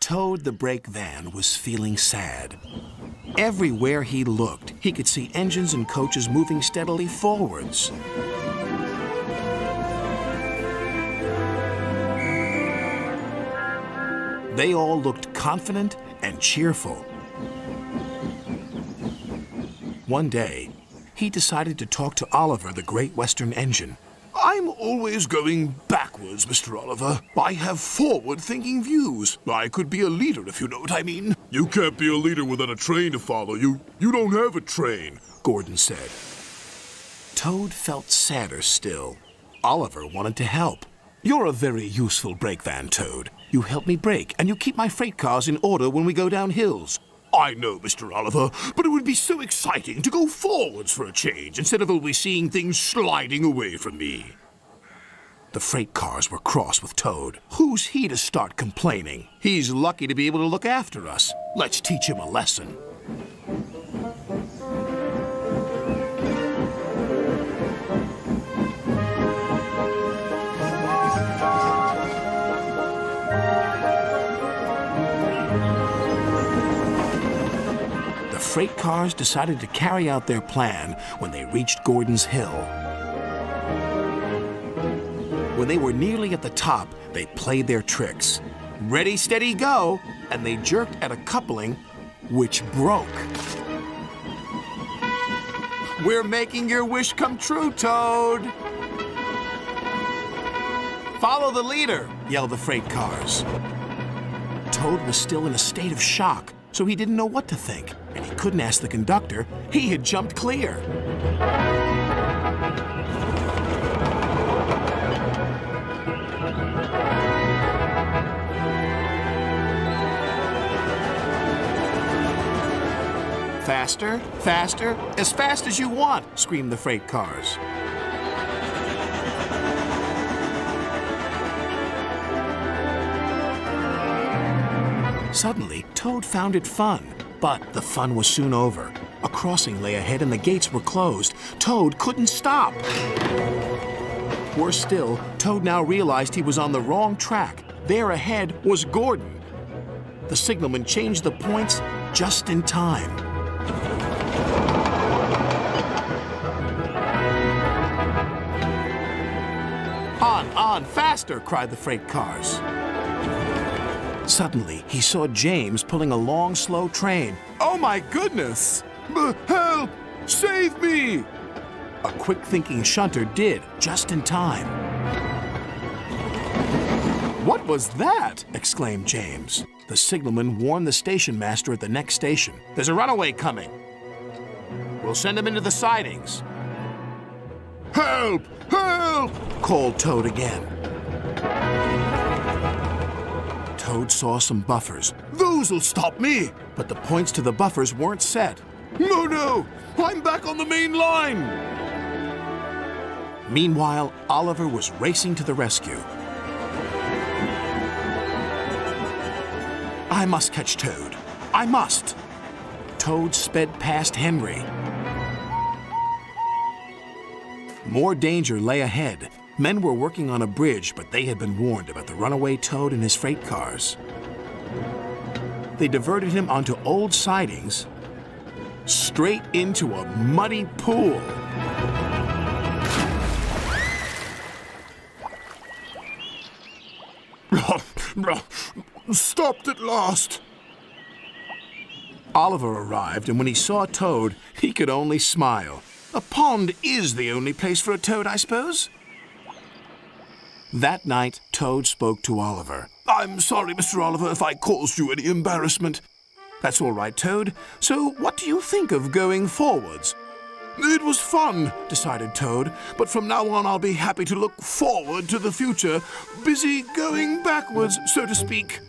Toad the brake van was feeling sad. Everywhere he looked, he could see engines and coaches moving steadily forwards. They all looked confident and cheerful. One day, he decided to talk to Oliver, the Great Western Engine. I'm always going backwards, Mr. Oliver. I have forward-thinking views. I could be a leader, if you know what I mean. You can't be a leader without a train to follow. You don't have a train, Gordon said. Toad felt sadder still. Oliver wanted to help. You're a very useful brake van, Toad. You help me brake, and you keep my freight cars in order when we go down hills. I know, Mr. Oliver, but it would be so exciting to go forwards for a change instead of always seeing things sliding away from me. The freight cars were cross with Toad. Who's he to start complaining? He's lucky to be able to look after us. Let's teach him a lesson. The freight cars decided to carry out their plan when they reached Gordon's Hill. When they were nearly at the top, they played their tricks. Ready, steady, go! And they jerked at a coupling which broke. We're making your wish come true, Toad! Follow the leader, yelled the freight cars. Toad was still in a state of shock, so he didn't know what to think, and he couldn't ask the conductor. He had jumped clear. Faster, faster, as fast as you want, screamed the freight cars. Suddenly, Toad found it fun, but the fun was soon over. A crossing lay ahead and the gates were closed. Toad couldn't stop. Worse still, Toad now realized he was on the wrong track. There ahead was Gordon. The signalman changed the points just in time. On, faster, cried the freight cars. Suddenly, he saw James pulling a long, slow train. Oh my goodness! Help! Save me! A quick-thinking shunter did, just in time. What was that? Exclaimed James. The signalman warned the station master at the next station. There's a runaway coming. We'll send him into the sidings. Help! Help! Called Toad again. Toad saw some buffers. Those'll stop me! But the points to the buffers weren't set. No! I'm back on the main line! Meanwhile, Oliver was racing to the rescue. I must catch Toad. I must! Toad sped past Henry. More danger lay ahead. Men were working on a bridge, but they had been warned about the runaway Toad and his freight cars. They diverted him onto old sidings, straight into a muddy pool. Stopped at last. Oliver arrived, and when he saw Toad, he could only smile. A pond is the only place for a toad, I suppose? That night, Toad spoke to Oliver. I'm sorry, Mr. Oliver, if I caused you any embarrassment. That's all right, Toad. So what do you think of going forwards? It was fun, decided Toad, but from now on I'll be happy to look forward to the future, busy going backwards, so to speak.